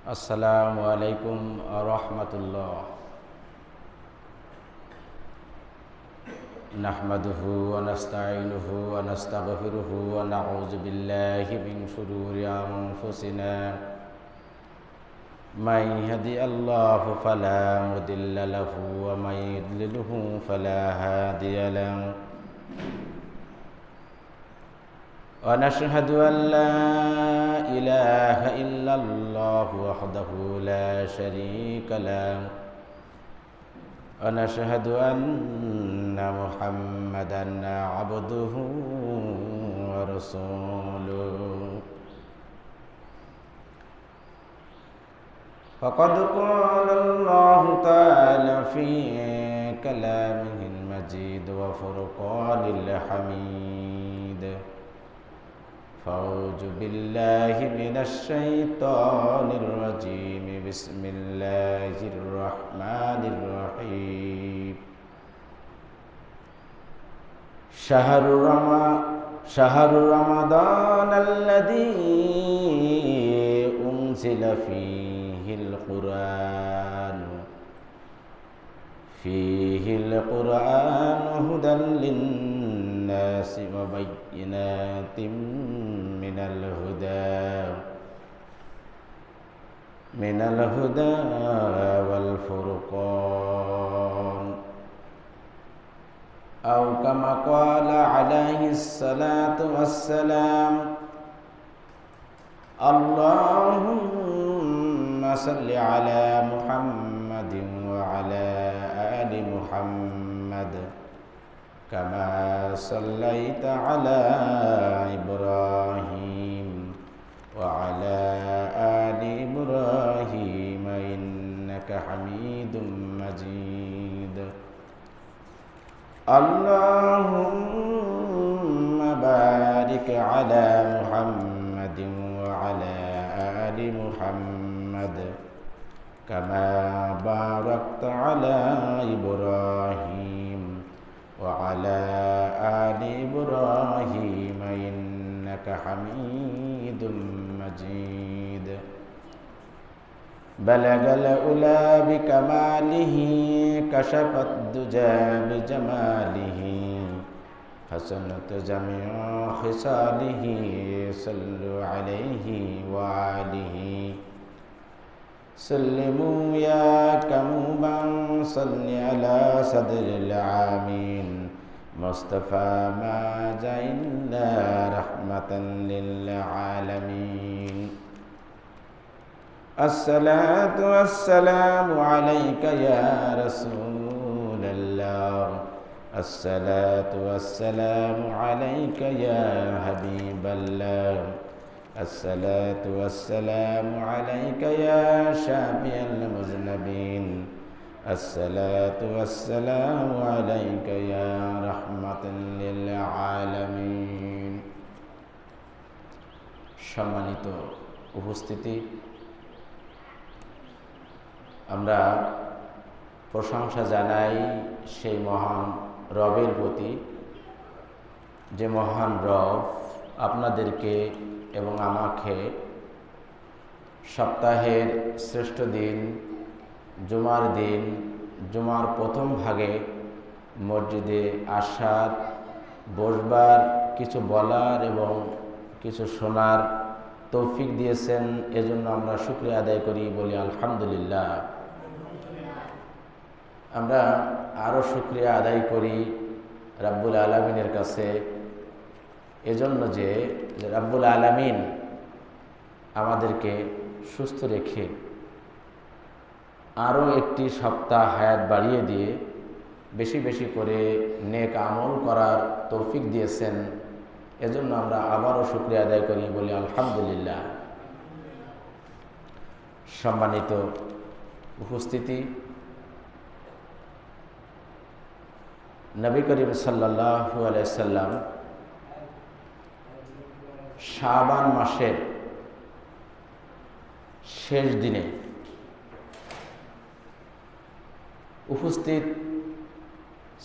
আসসালামু আলাইকুম রাহমাতুল্লাহ। নাহমাদুহু ওয়া নাস্তাঈনুহু ওয়া নাস্তাগফিরুহু ওয়া নাউযু বিল্লাহি মিন শুরুরি আনফুসিনা মান ইয়াহদিহিল্লাহু ফালা মুদিল্লা লাহু ওয়া মান ইউদ্লিলহু ফালা হাদিয়া লাহু। ونشهد أن لا إله إلا الله وحده لا شريك له ونشهد أن محمدا عبده ورسوله. فقد قال الله تعالى في كلامه المجيد وفرقان الحميد: فأعوذ بالله من الشيطان الرجيم. بسم الله الرحمن الرحيم. شهر رمضان الذي أنزل فيه القرآن هدى للناس وبينات من الهدى والفرقان، أو كما قال عليه الصلاة والسلام: اللهم صل على محمد وعلى آل محمد كما صليت على إبراهيم وعلى آل إبراهيم إنك حميد مجيد. اللهم بارك على محمد وعلى آل محمد كما باركت على إبراهيم وعلى آل إبراهيم إنك حميد مجيد. بلغ العلا بكماله كشف الدجى بجماله حسنت جميع خصاله صلوا عليه وآله سلموا يا كموبا صل على صدر العامين مصطفى ما جاء إلا رحمة للعالمين. الصلاة والسلام عليك يا رسول الله، الصلاة والسلام عليك يا حبيب الله، الصلاة والسلام عليك يا شافي المذنبين، الصلاة والسلام عليك يا رحمة للعالمين. সম্মানিত উপস্থিতি, আমরা প্রশংসা জানাই সেই মহান রবের প্রতি, যে মহান রব আপনাদেরকে এবং আমাকে সপ্তাহের শ্রেষ্ঠ দিন জুমার দিন, জুমার প্রথম ভাগে মসজিদে আসার, বসবার, কিছু বলার এবং কিছু শোনার তৌফিক দিয়েছেন। এজন্য আমরা শুকরিয়া আদায় করি, বলি আলহামদুলিল্লাহ। আমরা আরও শুকরিয়া আদায় করি রাব্বুল আলামিনের কাছে, এজন্য যে রাব্বুল আলামিন আমাদেরকে সুস্থ রেখে আরও একটি সপ্তাহ হায়াত বাড়িয়ে দিয়ে বেশি বেশি করে নেক আমল করার তৌফিক দিয়েছেন। এজন্য আমরা আবারও শুকরিয়া আদায় করি, বলি আলহামদুলিল্লাহ। সম্মানিত উপস্থিতি, নবী করিম সাল্লাল্লাহু আলাইহি সাল্লাম শাবান মাসের শেষ দিনে উপস্থিত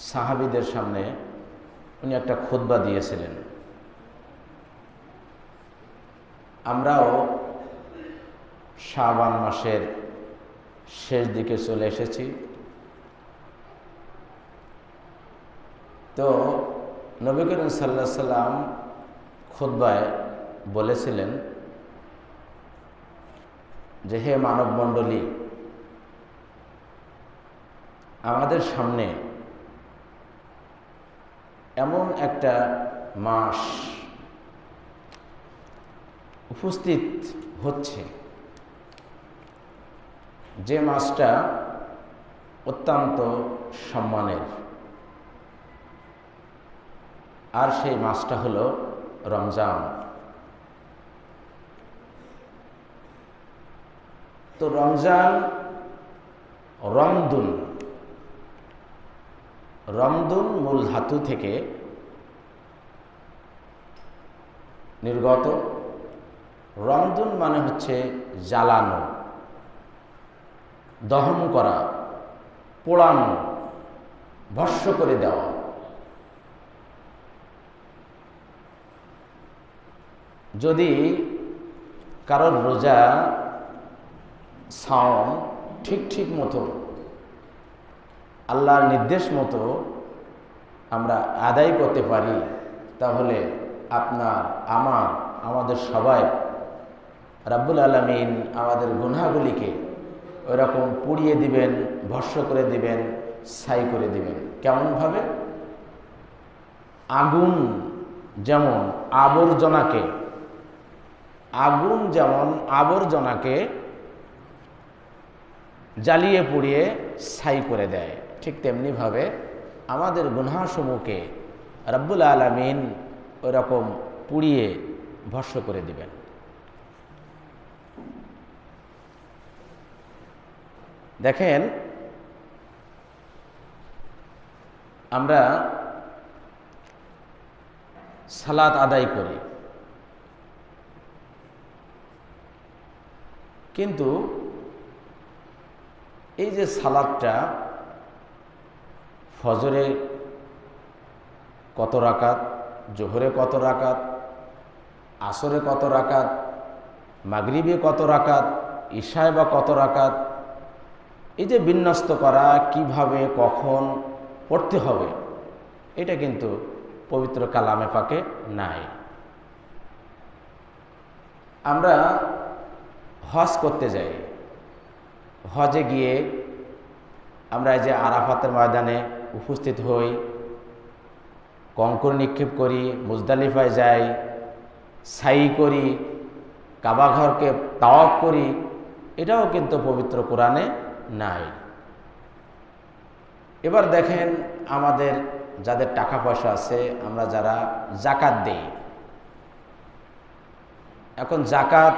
সাহাবীদের সামনে উনি একটা খুতবা দিয়েছিলেন। আমরাও শাবান মাসের শেষ দিকে চলে এসেছি। তো নবী করিম সাল্লাল্লাহু আলাইহি সাল্লাম খুতবায় বলেছিলেন যে, হে মানব মণ্ডলী, আমাদের সামনে এমন একটা মাস উপস্থিত হচ্ছে যে মাসটা অত্যন্ত সম্মানের, আর সেই মাসটা হলো রমজান। তো রমজান রমদুন, রমদুন মূল ধাতু থেকে নির্গত। রমদুন মানে হচ্ছে জ্বালানো, দহন করা, পোড়ানো, ভস্ম করে দেওয়া। যদি কারোর রোজা সাওম ঠিক মতো আল্লাহর নির্দেশ মতো আমরা আদায় করতে পারি, তাহলে আপনার, আমাদের সবাই রাব্বুল আলামিন আমাদের গুনাহগুলিকে ওইরকম পুড়িয়ে দিবেন, ভস্ম করে দিবেন, ছাই করে দিবেন। কেমনভাবে? আগুন যেমন আবর্জনাকে জ্বালিয়ে পুড়িয়ে ছাই করে দেয়, ঠিক তেমনিভাবে আমাদের গুনাহসমূহকে রাব্বুল আলামিন ওইরকম পুড়িয়ে ভস্ম করে দিবেন। দেখেন, আমরা সালাত আদায় করি, কিন্তু এই যে সালাতটা ফজরে কত রাকাত, জোহরে কত রাকাত, আসরে কত রাকাত, মাগরিবে কত রাকাত, ইশায় বা কত রাকাত, এই যে বিন্যস্ত করা, কিভাবে কখন পড়তে হবে, এটা কিন্তু পবিত্র কালামে পাকে নাই। আমরা হজ করতে যাই, হজে গিয়ে আমরা এই যে আরাফাতের ময়দানে উপস্থিত হই, কঙ্কর নিক্ষেপ করি, মুজদালিফায় যাই, সাই করি, কাবা ঘরকে তাওয়াফ করি, এটাও কিন্তু পবিত্র কোরআনে নাই। এবার দেখেন, আমাদের যাদের টাকা পয়সা আছে, আমরা যারা জাকাত দেই, এখন জাকাত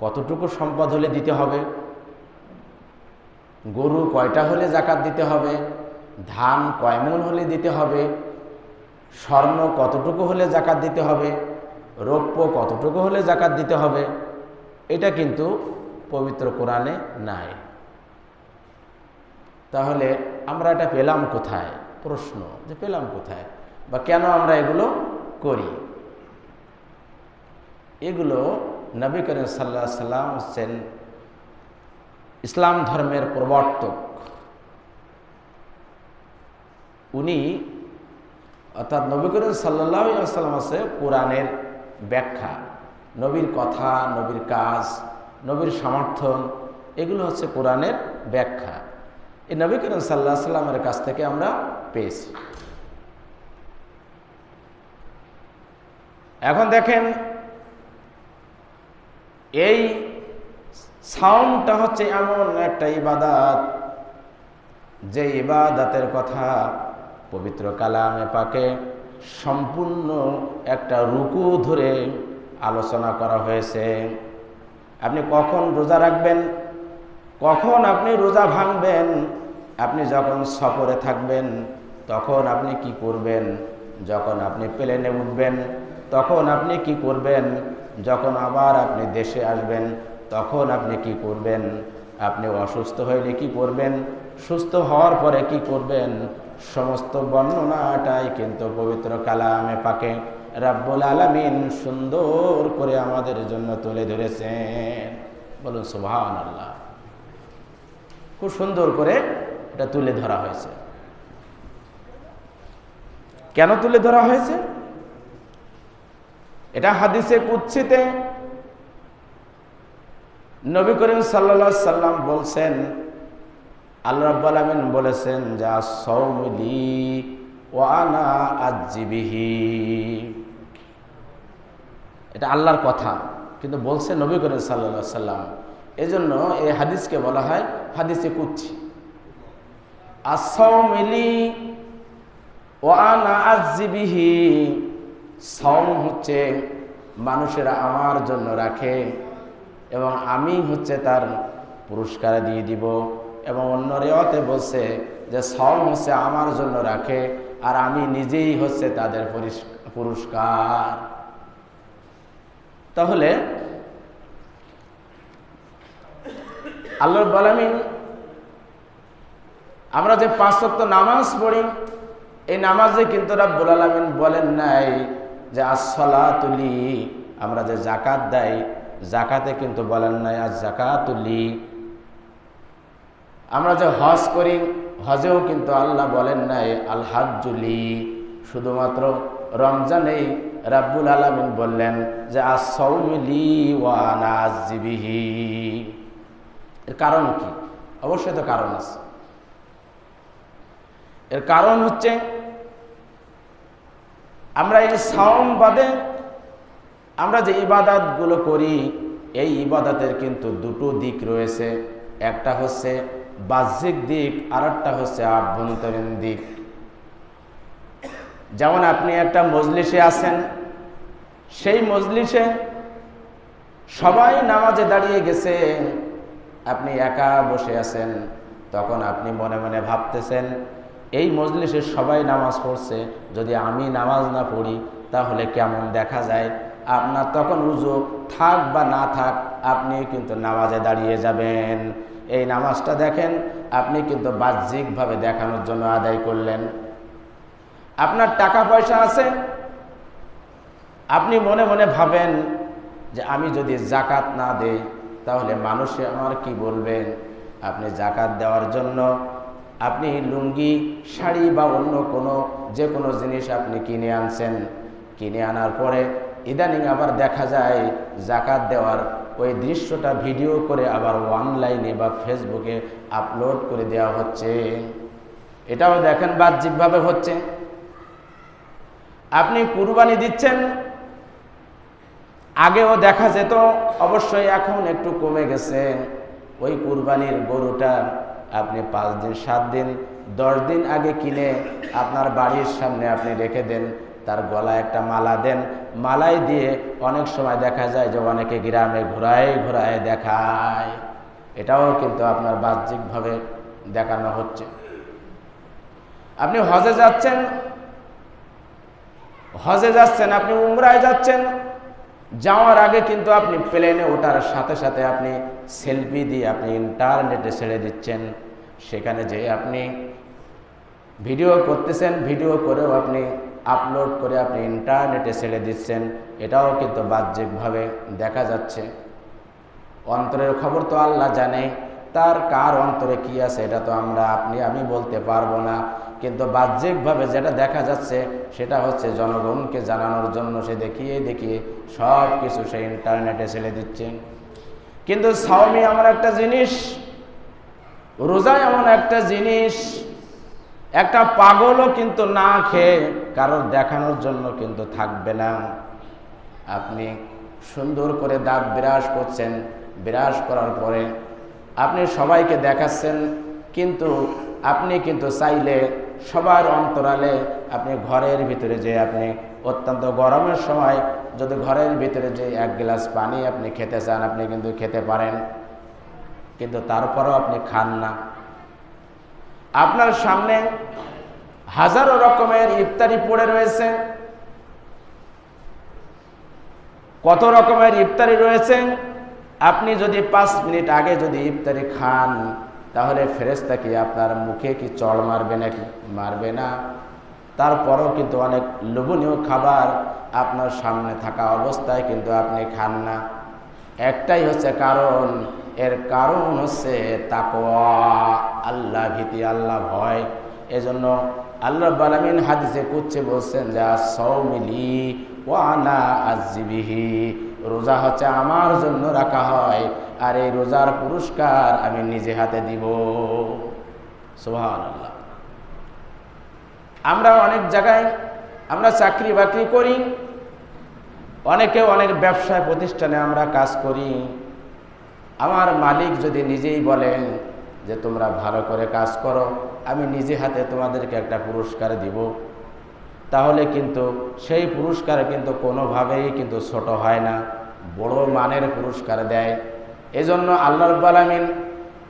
কতটুকু সম্পদ হলে দিতে হবে, গরু কয়টা হলে জাকাত দিতে হবে, ধান কয় মণ হলে দিতে হবে, স্বর্ণ কতটুকু হলে জাকাত দিতে হবে, রৌপ্য কতটুকু হলে জাকাত দিতে হবে, এটা কিন্তু পবিত্র কোরআনে নাই। তাহলে আমরা এটা পেলাম কোথায়? প্রশ্ন যে পেলাম কোথায়, বা কেন আমরা এগুলো করি? এগুলো নবী করিম সাল্লাল্লাহু আলাইহি সাল্লাম হচ্ছেন ইসলাম ধর্মের প্রবর্তক। উনি অর্থাৎ নবী করিম সাল্লাল্লাহু আলাইহি সাল্লাম হচ্ছে কোরআনের ব্যাখ্যা, নবীর কথা, নবীর কাজ, নবীর সমর্থন, এগুলো হচ্ছে কোরআনের ব্যাখ্যা। এই নবী করিম সাল্লাল্লাহু আলাইহি সাল্লামের কাছ থেকে আমরা পেয়েছি। এখন দেখেন, এই সাওমটা হচ্ছে এমন একটা ইবাদত, যে ইবাদতের কথা পবিত্র কালামে পাকে সম্পূর্ণ একটা রুকু ধরে আলোচনা করা হয়েছে। আপনি কখন রোজা রাখবেন, কখন আপনি রোজা ভাঙবেন, আপনি যখন সফরে থাকবেন তখন আপনি কি করবেন, যখন আপনি প্লেনে উঠবেন তখন আপনি কি করবেন, যখন আবার আপনি দেশে আসবেন তখন আপনি কি করবেন, আপনি অসুস্থ হইলে কি করবেন, সুস্থ হওয়ার পরে কি করবেন, সমস্ত বর্ণনাটাই কিন্তু পবিত্র কালামে পাকে রাব্বুল আলামিন সুন্দর করে আমাদের জন্য তুলে ধরেছেন। বলুন সুবহানাল্লাহ। খুব সুন্দর করে এটা তুলে ধরা হয়েছে। কেন তুলে ধরা হয়েছে? এটা হাদিসে কুদসিতে নবী করিম সাল্লাল্লাহু আলাইহি সাল্লাম বলছেন, আল্লাহ রাব্বুল আলামিন বলেছেন যে আস-সাওমু লি ওয়া আনা আজজি বিহি। এটা আল্লাহর কথা, কিন্তু বলছে নবী করিম সাল্লাল্লাহু আলাইহি সাল্লাম। এজন্য এই হাদিসকে বলা হয় হাদিসে কুদসি। আস-সাওমু লি ওয়া আনা আজজি বিহি। সাওম হচ্ছে মানুষেরা আমার জন্য রাখে এবং আমি হচ্ছে তার পুরস্কার দিয়ে দিব। এবং অন্য রিওয়ায়াতে বলছে যে সাওম হচ্ছে আমার জন্য রাখে আর আমি নিজেই হচ্ছে তাদের পুরস্কার। তাহলে আল্লাহ রাব্বুল আলামিন আমরা যে 5 ওয়াক্ত নামাজ পড়ি, এই নামাজে কিন্তু রাব্বুল আলামিন বলেন নাই যে আস-সালাতু লি। আমরা যে যাকাত দেই, যাকাতে কিন্তু বলেন নাই আজ-যাকাতু লি। আমরা যে হজ করি, হজেও কিন্তু আল্লাহ বলেন নাই আল হাজ্জু লি। শুধুমাত্র রমজানেই রাব্বুল আলামিন বললেন যে আস-সাওমু লি ওয়া আনা আজজি বিহি। এর কারণ কি? অবশ্যই তো কারণ আছে। এর কারণ হচ্ছে আমরা এই সাওম বাদে আমরা যে ইবাদতগুলো করি, এই ইবাদতের কিন্তু দুটো দিক রয়েছে। একটা হচ্ছে বাহ্যিক দিক, আর একটা হচ্ছে আভ্যন্তরীণ দিক। যেমন আপনি একটা মজলিসে আছেন, সেই মজলিসে সবাই নামাজে দাঁড়িয়ে গেছে, আপনি একা বসে আছেন। তখন আপনি মনে মনে ভাবতেছেন এই মজলিসে সবাই নামাজ পড়ছে, যদি আমি নামাজ না পড়ি তাহলে কেমন দেখা যায়। আপনার তখন উযু থাক বা না থাক, আপনি কিন্তু নামাজে দাঁড়িয়ে যাবেন। এই নামাজটা দেখেন আপনি কিন্তু বাহ্যিকভাবে দেখানোর জন্য আদায় করলেন। আপনার টাকা পয়সা আছে, আপনি মনে মনে ভাবেন যে আমি যদি যাকাত না দেই তাহলে মানুষে আমার কি বলবে। আপনি যাকাত দেওয়ার জন্য আপনি লুঙ্গি, শাড়ি বা অন্য যে কোনো জিনিস আপনি কিনে আনছেন। কিনে আনার পরে ইদানিং আবার দেখা যায় যাকাত দেওয়ার ওই দৃশ্যটা ভিডিও করে আবার অনলাইনে বা ফেসবুকে আপলোড করে দেওয়া হচ্ছে। এটাও দেখেন বাহ্যিকভাবে হচ্ছে। আপনি কুরবানি দিচ্ছেন, আগেও দেখা যেত, অবশ্যই এখন একটু কমে গেছে। ওই কুরবানির গরুটা আপনি 5 দিন, 7 দিন, 10 দিন আগে কিনে আপনার বাড়ির সামনে আপনি রেখে দেন, তার গলায় একটা মালা দেন। মালাই দিয়ে অনেক সময় দেখা যায় যে অনেকে গ্রামে ঘোরায় ঘোরায় দেখায়। এটাও কিন্তু আপনার বাহ্যিকভাবে দেখানো হচ্ছে। আপনি হজে যাচ্ছেন, আপনি উমরায় যাচ্ছেন, যাওয়ার আগে কিন্তু আপনি প্লেনে ওঠার সাথে সাথে আপনি সেলফি দিয়ে আপনি ইন্টারনেটে ছেড়ে দিচ্ছেন। সেখানে যে আপনি ভিডিও করতেছেন, ভিডিও করেও আপনি আপলোড করে আপনি ইন্টারনেটে ছেড়ে দিচ্ছেন। এটাও কিন্তু বাহ্যিকভাবে দেখা যাচ্ছে। অন্তরের খবর তো আল্লাহ জানে, তার কার অন্তরে কি আছে এটা তো আমি বলতে পারবো না। কিন্তু বাহ্যিকভাবে যেটা দেখা যাচ্ছে সেটা হচ্ছে জনগণকে জানানোর জন্য সে দেখিয়ে সব কিছু সে ইন্টারনেটে ছেড়ে দিচ্ছে। কিন্তু সাওমি এমন একটা জিনিস, রোজা এমন একটা জিনিস, একটা পাগলও কিন্তু না খেয়ে কারোর দেখানোর জন্য কিন্তু থাকবে না। আপনি সুন্দর করে দাঁত বিরাজ করছেন, বিরাজ করার পরে আপনি সবাইকে দেখাচ্ছেন, কিন্তু আপনি কিন্তু চাইলে সবার অন্তরালে আপনি ঘরের ভিতরে যে আপনি অত্যন্ত গরমের সময় যদি ঘরের ভিতরে যে 1 গ্লাস পানি আপনি খেতে চান, আপনি কিন্তু খেতে পারেন, কিন্তু তারপরেও আপনি খান না। আপনার সামনে হাজারো রকমের ইফতারি পড়ে রয়েছে, কত রকমের ইফতারি রয়েছে। আপনি যদি 5 মিনিট আগে যদি ইফতারি খান তাহলে ফেরেশতা কি আপনার মুখে কি চড় মারবে নাকি? মারবে না। তারপরও কিন্তু অনেক লোভনীয় খাবার আপনার সামনে থাকা অবস্থায় কিন্তু আপনি খান না। একটাই হচ্ছে কারণ, এর কারণ হচ্ছে তাকওয়া, আল্লাহ ভীতি, আল্লাহ ভয়। এজন্য আল্লাহ রাব্বুল আলামিন হাদিসে কুদসি বলছেন যে আস-সাওমিলি ওয়া আনা আযবিহি, রোজা হচ্ছে আমার জন্য রাখা হয়, আর এই রোজার পুরস্কার আমি নিজে হাতে দিব। সুবহানাল্লাহ। আমরা অনেক জায়গায় আমরা চাকরি বাকরি করি, অনেকে অনেক ব্যবসায় প্রতিষ্ঠানে আমরা কাজ করি। আমার মালিক যদি নিজেই বলেন যে তোমরা ভালো করে কাজ করো, আমি নিজে হাতে তোমাদেরকে একটা পুরস্কার দিব, তাহলে কিন্তু সেই পুরস্কার কিন্তু কোনোভাবেই কিন্তু ছোট হয় না, বড় মানের পুরস্কার দেয়। এজন্য আল্লাহ রাব্বুল আলামিন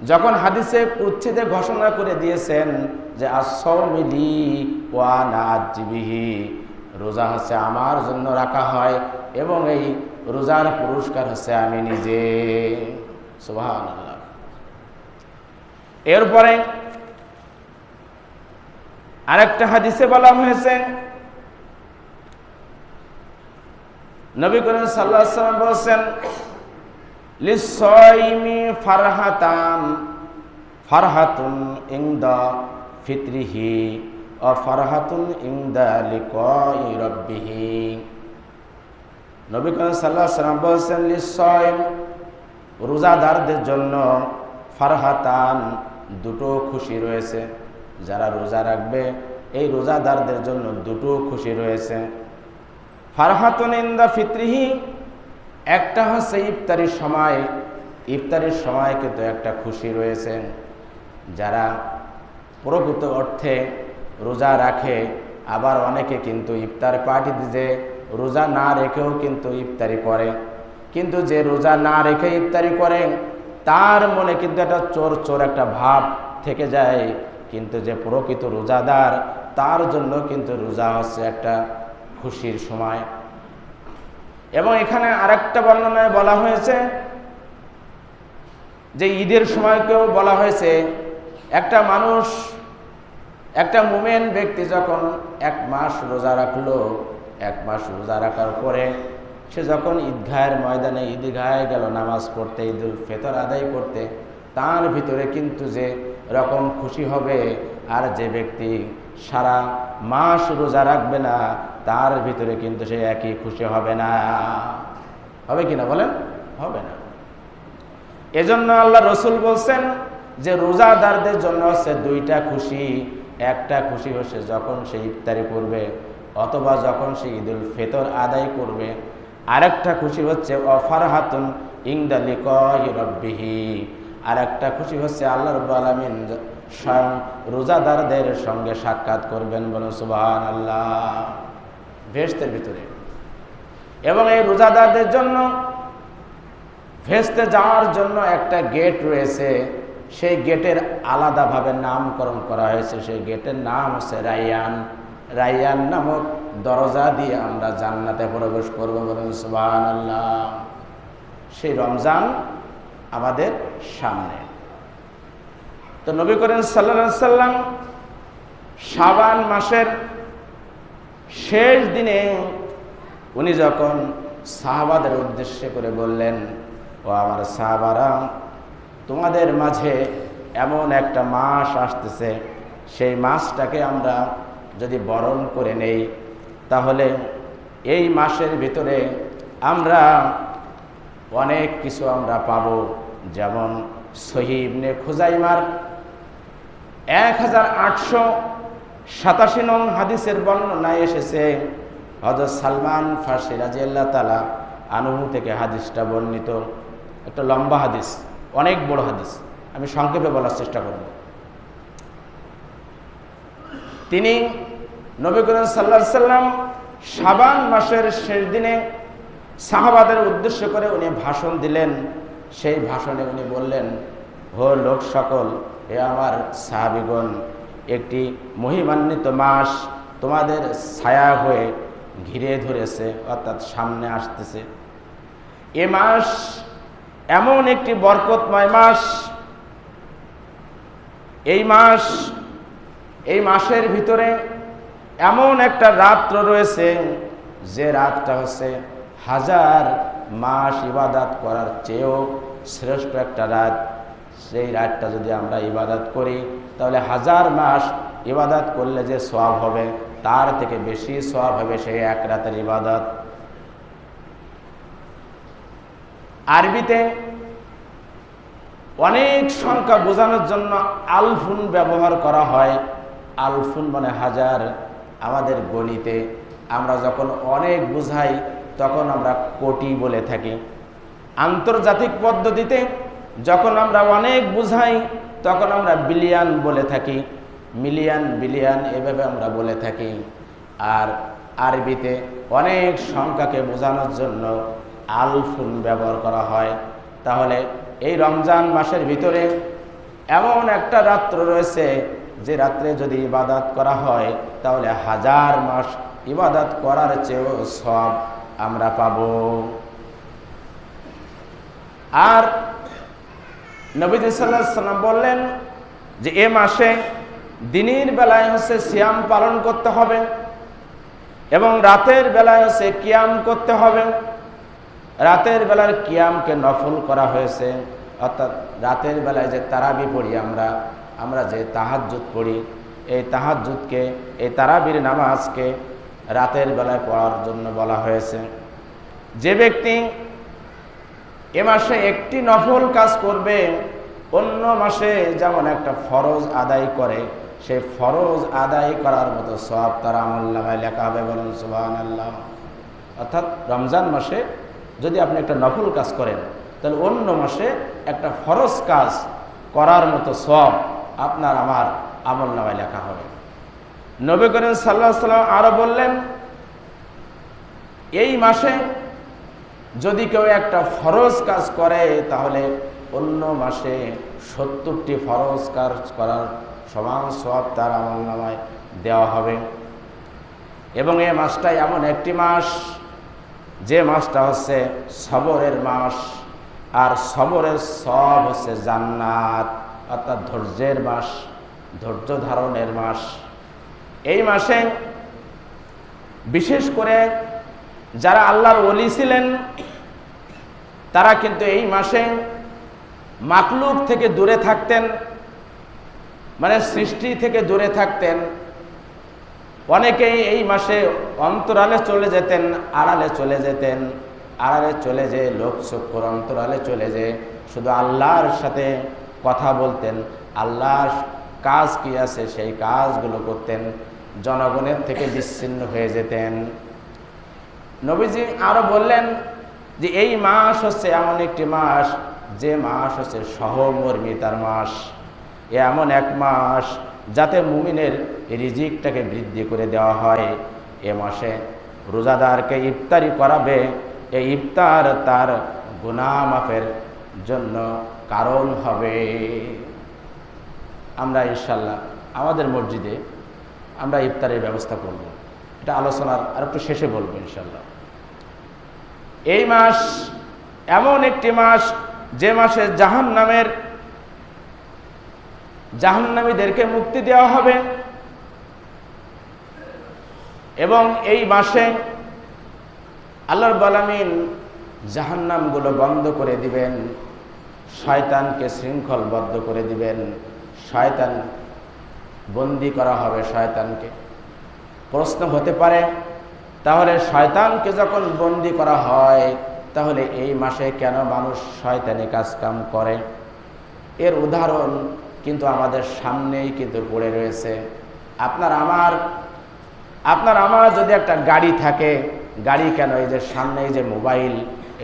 যখন হাদিসে কুদসিতে ঘোষণা করে দিয়েছেন যে আস-সাওমিলি ওয়া আনা আযবিহি, রোজা হচ্ছে আমার জন্য রাখা হয় এবং এই রোজার পুরস্কার হচ্ছে আমি নিজে। সুবহানাল্লাহ। এরপরে আরেকটা হাদিসে বলা হয়েছে, নবী করিম সাল্লাল্লাহু আলাইহি ওয়াসাল্লাম বলেছেন লিস-সাইমি ফারহাতান, ফারহাতুন ইনদা ফিতরিহি ওয়া ফারহাতুন ইনদা লিকাই রাব্বিহি। নবী করিম সাল্লাল্লাহু আলাইহি ওয়াসাল্লাম বলেছেন লিস-সাইম, রোজাদারদের জন্য ফারহাতান, দুটো খুশি রয়েছে। যারা রোজা রাখবে এই রোজাদারদের জন্য দুটো খুশি রয়েছে। ফারহাতুন ইনদা ফিতরিহি, একটা হচ্ছে ইফতারির সময়, ইফতারির সময় কিন্তু একটা খুশি রয়েছে। যারা প্রকৃত অর্থে রোজা রাখে, আবার অনেকে কিন্তু ইফতার পার্টি দিয়ে রোজা না রেখেও কিন্তু ইফতারি করে, কিন্তু যে রোজা না রেখে ইফতারি করে তার মনে কিন্তু একটা চোর চোর একটা ভাব থেকে যায়, কিন্তু যে প্রকৃত রোজাদার তার জন্য কিন্তু রোজা হচ্ছে একটা খুশির সময়। এবং এখানে আরেকটা বর্ণনায় বলা হয়েছে যে ঈদের সময়কেও বলা হয়েছে, একটা মানুষ, একটা মুমিন ব্যক্তি যখন 1 মাস রোজা রাখলো, 1 মাস রোজা রাখার পরে সে যখন ঈদগাহের ময়দানে ঈদগাহে গেল নামাজ পড়তে, ঈদুল ফিতর আদায় করতে, তার ভিতরে কিন্তু যে রকম খুশি হবে, আর যে ব্যক্তি সারা মাস রোজা রাখবে না তার ভিতরে কিন্তু সে একই খুশি হবে না। হবে কিনা বলেন? হবে না। এজন্য আল্লাহ রসুল বলছেন যে রোজাদারদের জন্য হচ্ছে 2টা খুশি। একটা খুশি হচ্ছে যখন সে ইফতারি করবে অথবা যখন সে ঈদুল ফিতর আদায় করবে, আরেকটা খুশি হচ্ছে ফারহাতুন ইনদা লিকাই রাব্বিহি, আরেকটা খুশি হচ্ছে আল্লাহ রাব্বুল আলামিন স্বয়ং রোজাদারদের সঙ্গে সাক্ষাৎ করবেন। বলুন সুবহানাল্লাহ। ভেস্তের ভিতরে, এবং এই রোজাদারদের জন্য ভেস্তে যাওয়ার জন্য একটা গেট রয়েছে, সেই গেটের আলাদাভাবে নামকরণ করা হয়েছে। সেই গেটের নাম হচ্ছে রাইয়ান। রাইয়ান নামক দরজা দিয়ে আমরা জান্নাতে প্রবেশ করব। বলুন সুবহানাল্লাহ। সেই রমজান আমাদের সামনে। তো নবী করিম সাল্লাল্লাহু আলাইহি সাল্লাম শাবান মাসের শেষ দিনে উনি যখন সাহাবাদের উদ্দেশ্যে করে বললেন, ও আমার সাহাবারা, তোমাদের মাঝে এমন একটা মাস আসতেছে, সেই মাসটাকে আমরা যদি বরণ করে নেই তাহলে এই মাসের ভিতরে আমরা অনেক কিছু আমরা পাব। যেমন সহিহ ইবনে খুজাইমার 1887 নং হাদিসের বর্ণনায় এসেছে, হযরত সালমান ফারসি রাদিয়াল্লাহু তাআলা আনহু থেকে হাদিসটা বর্ণিত। একটা লম্বা হাদিস, অনেক বড় হাদিস, আমি সংক্ষেপে বলার চেষ্টা করব। তিনি নবী করিম সাল্লাল্লাহু আলাইহি সাল্লাম শাবান মাসের শেষ দিনে সাহাবাদের উদ্দেশ্য করে উনি ভাষণ দিলেন। সেই ভাষণে উনি বললেন, হো লোক সকল, হে আমার সাহাবীগণ, একটি মহিমান্বিত মাস তোমাদের ছায়া হয়ে ঘিরে ধরেছে, অর্থাৎ সামনে আসতেছে। এ মাস এমন একটি বরকতময় মাস। এই মাসের ভিতরে এমন একটা রাত্র রয়েছে যে রাতটা হচ্ছে 1000 মাস ইবাদত করার চেয়েও শ্রেষ্ঠ একটা রাত। সেই রাতটা যদি আমরা ইবাদত করি তাহলে 1000 মাস ইবাদত করলে যে সওয়াব হবে তার থেকে বেশি সওয়াব হবে সেই এক রাতের ইবাদত। আরবিতে অনেক সংখ্যা বোঝানোর জন্য আলফুন ব্যবহার করা হয়। আলফুন মানে 1000। আমাদের গণিতে আমরা যখন অনেক বুঝাই তখন আমরা কোটি বলে থাকি। আন্তর্জাতিক পদ্ধতিতে যখন আমরা অনেক বুঝাই তখন আমরা বিলিয়ন বলে থাকি, মিলিয়ন, বিলিয়ন এভাবে আমরা বলে থাকি। আর আরবিতে অনেক সংখ্যাকে বোঝানোর জন্য আলফুন ব্যবহার করা হয়। তাহলে এই রমজান মাসের ভিতরে এমন একটা রাত্র রয়েছে যে রাত্রে যদি ইবাদত করা হয় তাহলে 1000 মাস ইবাদত করার চেয়েও সওয়াব আমরা পাব। আর নবীজি সাল্লাল্লাহু আলাইহি ওয়াসাল্লাম বললেন যে এ মাসে দিনের বেলায় হচ্ছে সিয়াম পালন করতে হবে এবং রাতের বেলায় হচ্ছে কিয়াম করতে হবে। রাতের বেলার কিয়ামকে নফল করা হয়েছে, অর্থাৎ রাতের বেলায় যে তারাবি পড়ি আমরা যে তাহাজ্জুদ পড়ি, এই তাহাজ্জুদকে, এই তারাবির নামাজকে রাতের বেলায় পড়ার জন্য বলা হয়েছে। যে ব্যক্তি এ মাসে একটি নফল কাজ করবে অন্য মাসে যেমন একটা ফরজ আদায় করে, সেই ফরজ আদায় করার মতো সওয়াব তার আমলনামায় লেখা হবে। বলুন সুবহানাল্লাহ। অর্থাৎ রমজান মাসে যদি আপনি একটা নফল কাজ করেন তাহলে অন্য মাসে একটা ফরজ কাজ করার মতো সওয়াব আপনার আমার আমলনামায় লেখা হবে। নবী করিম সাল্লাল্লাহু আলাইহি ওয়াসাল্লাম আরো বললেন, এই মাসে যদি কেউ একটা ফরজ কাজ করে তাহলে অন্য মাসে 70টি ফরজ কাজ করার সমান সওয়াব তার আমলনামায় দেওয়া হবে। এবং এই মাসটাই এমন একটি মাস যে মাসটা হচ্ছে সবরের মাস, আর সবরের সওয়াব হচ্ছে জান্নাত, অর্থাৎ ধৈর্যের মাস, ধৈর্য ধারণের মাস। এই মাসে বিশেষ করে যারা আল্লাহর ওলি ছিলেন তারা কিন্তু এই মাসে মাকলুক থেকে দূরে থাকতেন, মানে সৃষ্টি থেকে দূরে থাকতেন। অনেকেই এই মাসে অন্তরালে চলে যেতেন, আড়ালে চলে যেতেন, আড়ালে চলে যেয়ে লোকচক্ষুর অন্তরালে চলে যেয়ে শুধু আল্লাহর সাথে কথা বলতেন, আল্লাহর কাজ কি আছে সেই কাজগুলো করতেন, জনগণের থেকে বিচ্ছিন্ন হয়ে যেতেন। নবীজি আরো বললেন যে এই মাস হচ্ছে এমন একটি মাস যে মাস হচ্ছে সহমর্মিতার মাস। এমন এক মাস যাতে মুমিনের রিজিকটাকে বৃদ্ধি করে দেওয়া হয়। এ মাসে রোজাদারকে ইফতারি করাবে, এই ইফতার তার গুনাহ মাফের জন্য কারণ হবে। আমরা ইনশাল্লাহ আমাদের মসজিদে আমরা ইফতারের ব্যবস্থা করব, এটা আলোচনার আর একটু শেষে বলবো ইনশাল্লাহ। এই মাস এমন একটি মাস যে মাসে জাহান্নামীদেরকে মুক্তি দেওয়া হবে এবং এই মাসে আল্লাহ রাব্বুল আলামিন জাহান্নামগুলো বন্ধ করে দিবেন, শয়তানকে শৃঙ্খলবদ্ধ করে দিবেন, শয়তান বন্দী করা হবে শয়তানকে। প্রশ্ন হতে পারে তাহলে শয়তানকে যখন বন্দী করা হয় তাহলে এই মাসে কেন মানুষ শয়তানি কাজকাম করে? এর উদাহরণ কিন্তু আমাদের সামনেই কিন্তু পড়ে রয়েছে। আপনার আমার যদি একটা গাড়ি থাকে, গাড়ি কেন, এই যে সামনে এই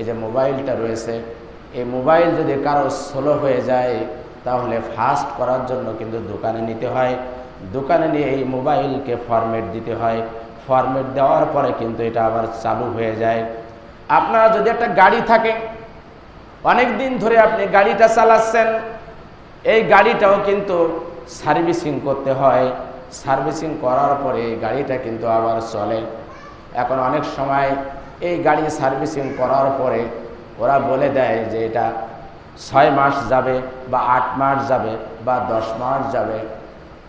যে মোবাইলটা রয়েছে, এই মোবাইল যদি কারো স্লো হয়ে যায় তাহলে ফাস্ট করার জন্য কিন্তু দোকানে নিতে হয়, দোকানে নিয়ে এই মোবাইলকে ফরম্যাট দিতে হয়, ফরম্যাট দেওয়ার পরে কিন্তু এটা আবার চালু হয়ে যায়। আপনার যদি একটা গাড়ি থাকে, অনেক দিন ধরে আপনি গাড়িটা চালাচ্ছেন, এই গাড়িটাও কিন্তু সার্ভিসিং করতে হয়, সার্ভিসিং করার পরে গাড়িটা কিন্তু আবার চলে। এখন অনেক সময় এই গাড়ি সার্ভিসিং করার পরে ওরা বলে দেয় যে এটা 6 মাস যাবে বা 8 মাস যাবে বা 10 মাস যাবে।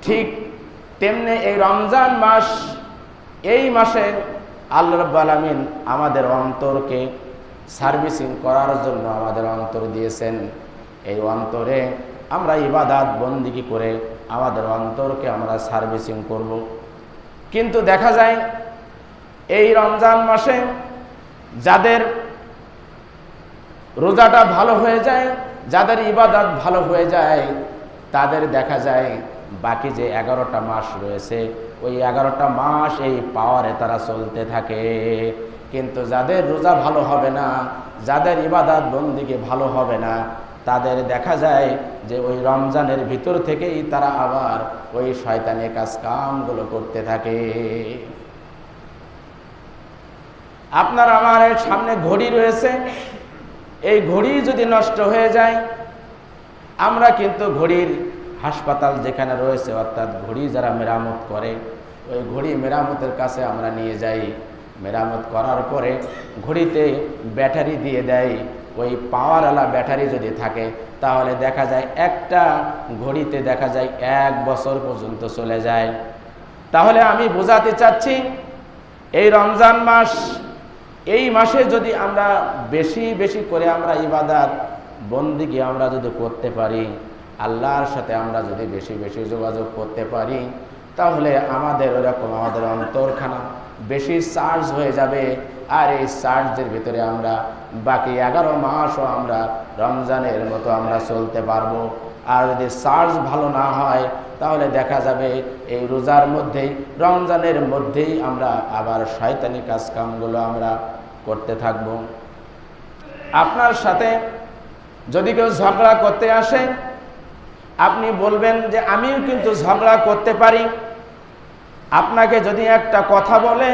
ঠিক তেমনি এই রমজান মাস, এই মাসে আল্লাহ রাব্বুল আলামিন আমাদের অন্তরকে সার্ভিসিং করার জন্য আমাদের অন্তর দিয়েছেন। এই অন্তরে আমরা ইবাদত বন্দিগি করে আমাদের অন্তরকে আমরা সার্ভিসিং করব। কিন্তু দেখা যায় এই রমজান মাসে যাদের রোজাটা ভালো হয়ে যায়, যাদের ইবাদত ভালো হয়ে যায়, তাদের দেখা যায় বাকি যে 11টা মাস রয়েছে ওই 11টা মাস এই পাওয়ারে তারা চলতে থাকে। কিন্তু যাদের রোজা ভালো হবে না, যাদের ইবাদত বন্দিগি ভালো হবে না, তাদের দেখা যায় যে ওই রমজানের ভিতর থেকেই তারা আবার ওই শয়তানি কাজ কামগুলো করতে থাকে। আপনার আমার সামনে ঘড়ি রয়েছে, এই ঘড়ি যদি নষ্ট হয়ে যায়, আমরা কিন্তু ঘড়ির হাসপাতাল যেখানে রয়েছে অর্থাৎ ঘড়ি যারা মেরামত করে ওই ঘড়ি মেরামতের কাছে আমরা নিয়ে যাই। মেরামত করার পরে ঘড়িতে ব্যাটারি দিয়ে দেয়। ওই পাওয়ারওয়ালা ব্যাটারি যদি থাকে তাহলে দেখা যায় একটা ঘড়িতে দেখা যায় 1 বছর পর্যন্ত চলে যায়। তাহলে আমি বোঝাতে চাচ্ছি এই রমজান মাস, এই মাসে যদি আমরা বেশি বেশি করে আমরা ইবাদত বন্দিগি আমরা যদি করতে পারি, আল্লাহর সাথে আমরা যদি বেশি বেশি যোগাযোগ করতে পারি, তাহলে আমাদের ওরকম আমাদের অন্তরখানা বেশি চার্জ হয়ে যাবে। আর এই চার্জের ভিতরে আমরা বাকি 11 মাসও আমরা রমজানের মতো আমরা চলতে পারবো। আর যদি চার্জ ভালো না হয় তাহলে দেখা যাবে এই রোজার মধ্যেই রমজানের মধ্যেই আমরা আবার শয়তানি কাজকামগুলো আমরা করতে থাকব। আপনার সাথে যদি কেউ ঝগড়া করতে আসে, আপনি বলবেন যে আমিও কিন্তু ঝগড়া করতে পারি। আপনাকে যদি একটা কথা বলে,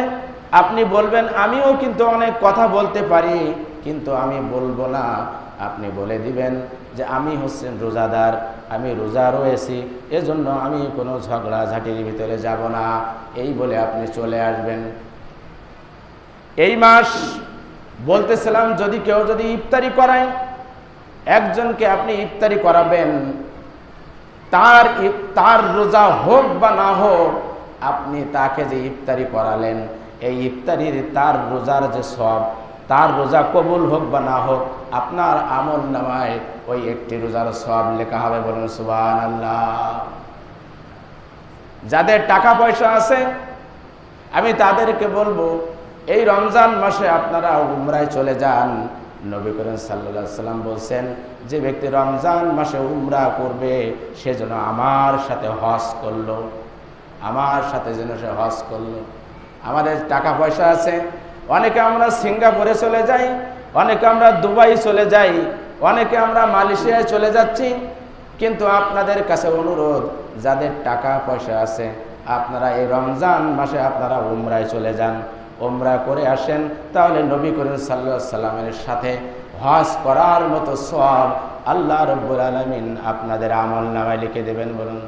আপনি বলবেন আমিও কিন্তু অনেক কথা বলতে পারি, কিন্তু আমি বলবো না। আপনি বলে দিবেন যে আমি হচ্ছেন রোজাদার, আমি রোজা রয়েছি, এজন্য আমি কোনো ঝগড়া ঝাঁটির ভিতরে যাব না, এই বলে আপনি চলে আসবেন। এই মাস বলতেছিলাম যদি কেউ যদি ইফতারি করায়, একজনকে আপনি ইফতারি করাবেন, তার রোজা হোক বা না হোক, আপনি তাকে যে ইফতারি করালেন এই ইফতারির তার রোজার যে সওয়াব, তার রোজা কবুল হোক বা না হোক, আপনার আমল নামায় ওই একটি রোজার সওয়াব লেখা হবে। বলুন সুবহানাল্লাহ। যাদের টাকা পয়সা আছে আমি তাদেরকে বলবো এই রমজান মাসে আপনারা উমরায় চলে যান। নবী করিম সাল্লাল্লাহু আলাইহি সাল্লাম বলছেন যে ব্যক্তি রমজান মাসে উমরা করবে সে যেন আমার সাথে হজ করলো, আমার সাথে যেন সে হজ করলো। আমাদের টাকা পয়সা আছে, অনেকে আমরা সিঙ্গাপুরে চলে যাই, অনেকে আমরা দুবাই চলে যাই, অনেকে আমরা মালয়েশিয়ায় চলে যাচ্ছি। কিন্তু আপনাদের কাছে অনুরোধ, যাদের টাকা পয়সা আছে আপনারা এই রমজান মাসে আপনারা উমরায় চলে যান, উমরা করে আসেন, তাহলে নবী করিম সাল্লাল্লাহু আলাইহি সাল্লামের সাথে হজ করার মতো সওয়াব আল্লাহ রাব্বুল আলামিন আপনাদের আমল নামায় লিখে দেবেন। বলুন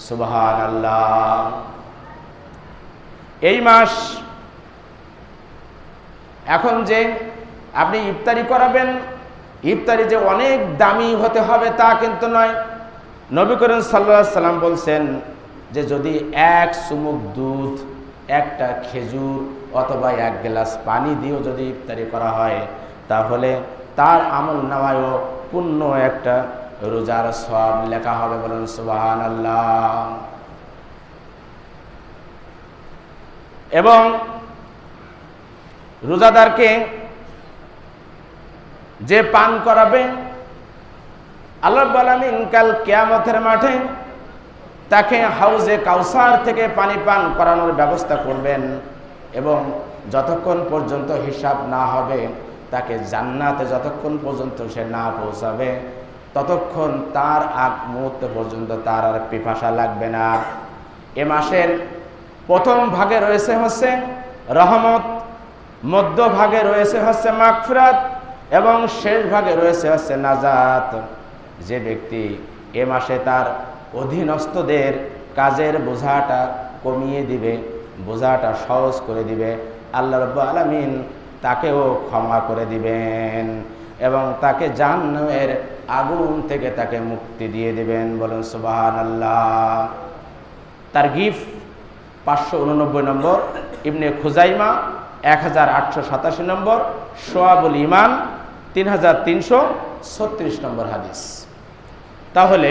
সুবহানাল্লাহ। এই মাস এখন যে আপনি ইফতারি করাবেন, ইফতারি যে অনেক দামি হতে হবে তা কিন্তু নয়। নবী করিম সাল্লাল্লাহু আলাইহি সাল্লাম বলছেন যে যদি 1 চুমুক দুধ, একটা খেজুর অথবা 1 গ্লাস পানি দিয়েও যদি ইফতারি করা হয় তাহলে তার আমল নামায়ও পূর্ণ একটা রোজার সওয়াব লেখা হবে। বলুন সুবহানাল্লাহ। এবং রোজাদারকে যে পান করাবে আল্লাহ রাব্বুল আলামিন কাল কিয়ামতের মাঠে তাকে হাউজে কাউসার থেকে পানি পান করানোর ব্যবস্থা করবেন এবং যতক্ষণ পর্যন্ত হিসাব না হবে, তাকে জান্নাতে যতক্ষণ পর্যন্ত সে না পৌঁছাবে ততক্ষণ তার আগ মুহূর্ত পর্যন্ত তার আর পিপাসা লাগবে না। এ মাসের প্রথম ভাগে রয়েছে হচ্ছে রহমত, মধ্য ভাগে রয়েছে হচ্ছে মাগফিরাত এবং শেষ ভাগে রয়েছে হচ্ছে নাজাত। যে ব্যক্তি এ মাসে তার অধীনস্থদের কাজের বোঝাটা কমিয়ে দিবে, বোঝাটা সহজ করে দিবে, আল্লাহ রাব্বুল আলামিন তাকেও ক্ষমা করে দিবেন এবং তাকে জাহান্নামের আগুন থেকে তাকে মুক্তি দিয়ে দিবেন। বলুন সুবহানাল্লাহ। তারগীব 589 নম্বর, ইবনে খুজাইমা 1887 নম্বর, শোয়াবুল ইমান 3336 নম্বর হাদিস। তাহলে